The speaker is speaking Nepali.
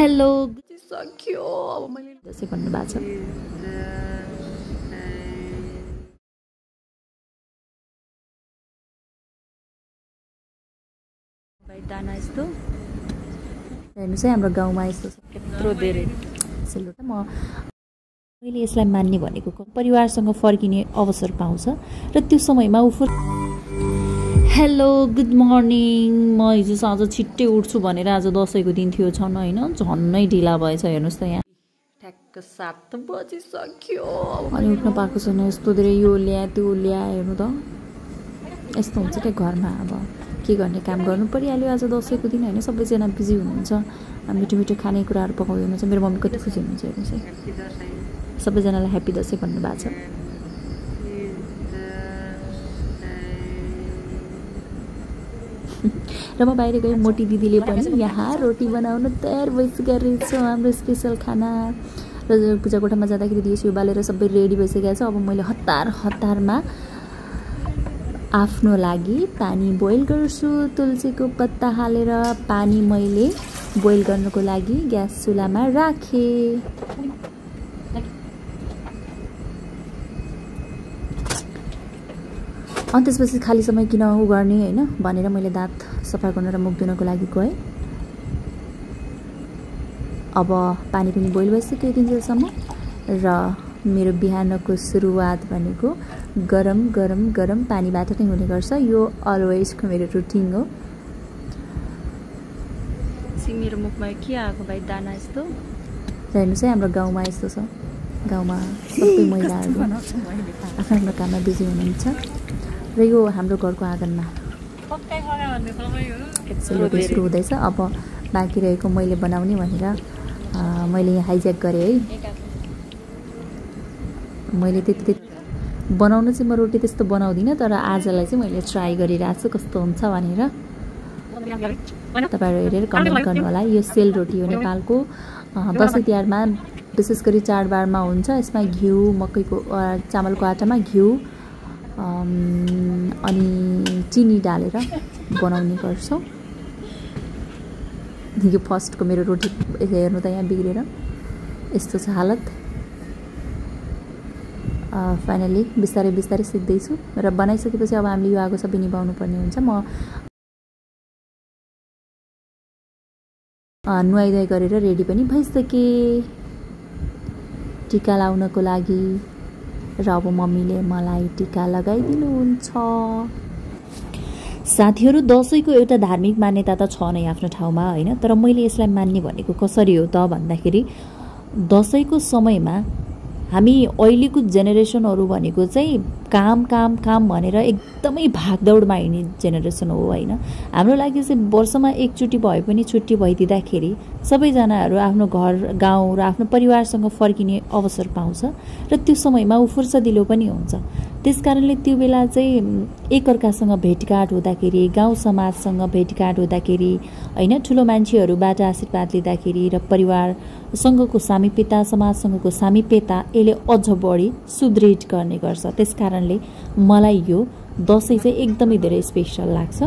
हेलो सक्यो अब मैले जसै भन्नु भएको छ। भाइ दाना यस्तो हेर्नुहोस् है, हाम्रो गाउँमा यस्तो यत्रो धेरै सेलरोटी। मैले यसलाई मान्ने भनेको परिवारसँग फर्किने अवसर पाउँछ र त्यो समयमा ऊ हेलो गुड मर्निङ। म हिजो साँझ छिट्टै उठ्छु भनेर आज दसैँको दिन थियो छन् होइन, झन्नै ढिला भएछ। हेर्नुहोस् त यहाँ ठ्याक्क 7 बजिसक्यो अनि उठ्न पाएको छैन। यस्तो धेरै यो ल्या त्यो ल्या, हेर्नु त यस्तो हुन्छ क्या घरमा। अब के गर्ने, काम गर्नु परिहाल्यो। आज दसैँको दिन होइन, सबैजना बिजी हुनुहुन्छ, मिठो मिठो खानेकुराहरू पकाउँदै हुनुहुन्छ। मेरो मम्मी कति खुसी हुनुहुन्छ हेर्नुहोस् है। सबैजनालाई ह्याप्पी दसैँ भन्नुभएको छ। र म बाहिर गएँ, मोटी दिदीले पनि यहाँ रोटी बनाउन तयार भइसकेको रहेछ, हाम्रो स्पेसल खाना। र पूजा कोठामा जाँदाखेरि दियो यो बालेर सबै रेडी भइसकेको छ। अब मैले हतारमा आफ्नो लागि पानी बोइल गर्छु। तुलसीको पत्ता हालेर पानी मैले बोइल गर्नको लागि ग्यास चुलामा राखेँ। अनि त्यसपछि खाली समय किन उ गर्ने होइन भनेर मैले दाँत सफा गर्न र मुख धुनको लागि गएँ। अब पानी पनि बोइल भइसक्यो एकदिनसम्म र मेरो बिहानको सुरुवात भनेको गरम पानीबाट नै हुने गर्छ। यो अलवेजको मेरो रुटिन हो। मेरो मुखमा के आएको भाइ दाना यस्तो हेर्नुहोस् है, हाम्रो गाउँमा यस्तो छ। गाउँमा सबै महिलाहरू आफ्नो काममा बिजी हुनुहुन्छ र यो हाम्रो घरको आँगनमा सेलरोटी सुरु हुँदैछ। अब बाँकी रहेको मैले बनाउने भनेर मैले यहाँ हाइज्याक गरेँ है। मैले त्यति बनाउनु चाहिँ म रोटी त्यस्तो बनाउँदिनँ, तर आजलाई चाहिँ मैले ट्राई गरिरहेको छु कस्तो हुन्छ भनेर। तपाईँहरू हेरेर कमेन्ट गर्नु होला। यो सेलरोटी हो, नेपालको दसैँ तिहारमा विशेष गरी चाडबाडमा हुन्छ। यसमा घिउ, मकैको चामलको आटामा घिउ अनि चिनी डालेर बनाउने गर्छौँ। यो फर्स्टको मेरो रोटी हेर्नु त यहाँ बिग्रेर यस्तो छ हालत। फाइनली बिस्तारै सिक्दैछु र बनाइसकेपछि अब हामीले यो आगो सबै निभाउनु पर्ने हुन्छ। म नुहाइधुवाइ गरेर रेडी पनि भइसकेँ टिका लाउनको लागि। र अब मम्मीले मलाई टिका लगाइदिनुहुन्छ। साथीहरू, दसैँको एउटा धार्मिक मान्यता त छ नै आफ्नो ठाउँमा होइन, तर मैले यसलाई मान्ने भनेको कसरी हो त भन्दाखेरि दसैँको समयमा हामी अहिलेको जेनेरेसनहरू भनेको चाहिँ काम भनेर एकदमै भागदौडमा हिँड्ने जेनेरेसन हो होइन। हाम्रो लागि चाहिँ वर्षमा एकचोटि भए पनि छुट्टी भइदिँदाखेरि सबैजनाहरू आफ्नो घर गाउँ र आफ्नो परिवारसँग फर्किने अवसर पाउँछ र त्यो समयमा ऊ फुर्सदिलो पनि हुन्छ। त्यसकारणले त्यो बेला चाहिँ एकअर्कासँग भेटघाट हुँदाखेरि, गाउँ समाजसँग भेटघाट हुँदाखेरि होइन, ठुलो मान्छेहरूबाट आशीर्वाद लिँदाखेरि र परिवारसँगको सामिप्यता, समाजसँगको सामिप्यता यसले अझ बढी सुदृढ गर्ने गर्छ। त्यसकारणले मलाई यो दसैँ चाहिँ एकदमै धेरै स्पेसल लाग्छ।